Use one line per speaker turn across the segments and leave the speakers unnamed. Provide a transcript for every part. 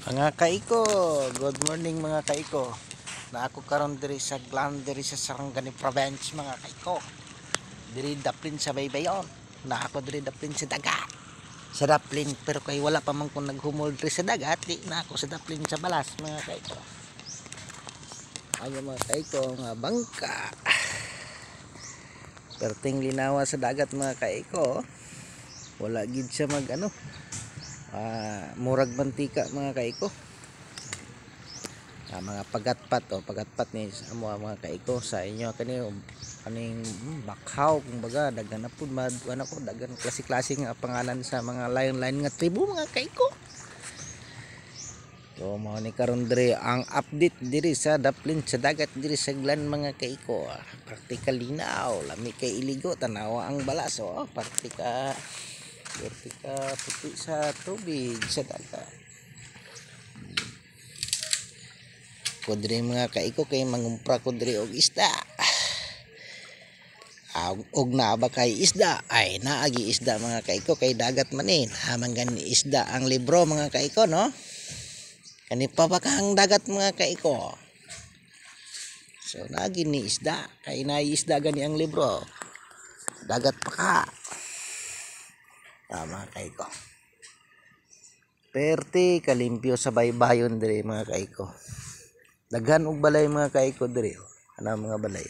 Mga kaiko, good morning mga kaiko. Na ako karon diri sa Glan diri sa Sarangani Province mga kaiko. Diri daplin sa baybayon. Na ako diri daplin sa dagat. Sa daplin pero kay wala pa man ko naghumol diri sa dagat, di na ako sa daplin sa balas mga kaiko. Ano mga kaiko nga bangka. Perting linawa sa dagat mga kaiko. Wala gid siya mag murag mantika mga kaiko. Mga pagatpat pagatpat ni sa mga kaiko sa inyo kaning bakhaw kumbaga daghan na pud ko daghan klase-klase nga pangalan sa mga lain-lain nga tribo mga kaiko. So mao ni karon diri ang update diri sa daplin sa dagat diri sa Glan mga kaiko. Praktikal linaw, lami kay iligo tanawa ang balas praktika puti sa tubig sa dagat. Kudri mga kaiko kay mangumpra ko diri og isda. Og naa ba kay isda ay naagi isda mga kaiko kay dagat manin. Manggan isda ang libro mga kaiko no. Kani pa ba kang dagat mga kaiko. So naagi ni isda kay naay isda gani ang libro. Dagat pa ka. Mga kaiko. Perti kalimpyo sa baybayon diri mga kaiko. Daghan og balay mga kaiko diri. Ana mga balay.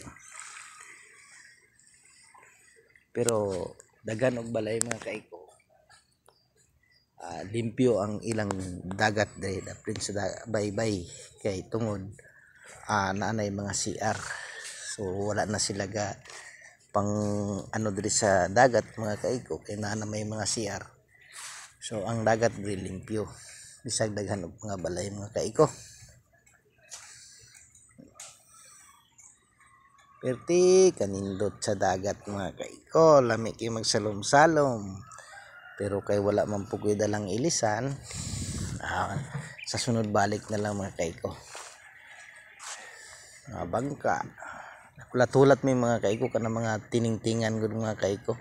Pero daghan og balay mga kaiko. Limpyo ang ilang dagat diri daplin sa baybay kay tungod naanay mga CR. So wala na sila ga pang diri sa dagat mga kaiko kay naa na may mga CR. So ang dagat diri limpyo. Bisag daghan og mga balay mga kaiko. Perti kanindot sa dagat mga kaiko, lami kay magsalom-salom. Pero kay wala man pugoy dalang ilisan, sa sunod balik na lang mga kaiko. Bangka. Nakulat-hulat may mga kaiko kana mga tiningtingan gud mga kaiko.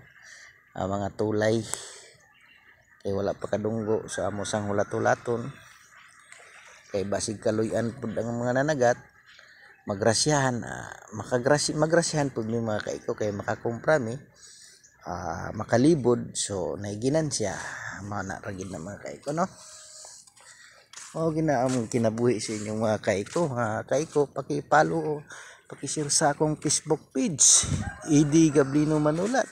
Mga tulay. Kay wala pa kadunggo sa amo sang hulat-hulaton. Kay basig kaluy-an pud ang mga nanagat. Magrasyahan magrasyahan pud mi mga kaiko kay makakumpra mi makalibod so naiginan siya mana ra gid na mga kaiko no. Ginaamong kinabuhi sa inyong mga kaiko. Kaiko paki-follow paki-share sa akong Facebook page Idi Gablino Manulat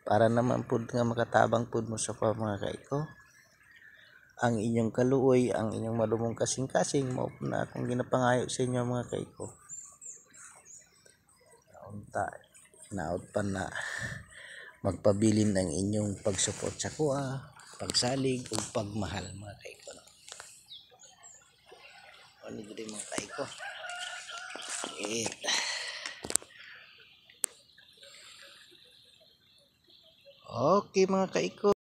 para naman pud nga makatabang pud mo sa mga kaiko. Ang inyong kaluoy, ang inyong madumong kasing-kasing mao na akong ginapangayo sa inyo mga kaiko. Naot pa na magpabilin ang inyong pagsupport sa kuha, pagsalig ug pagmahal mga kaiko. Ano gid mga kaiko? Okay mga kaiko.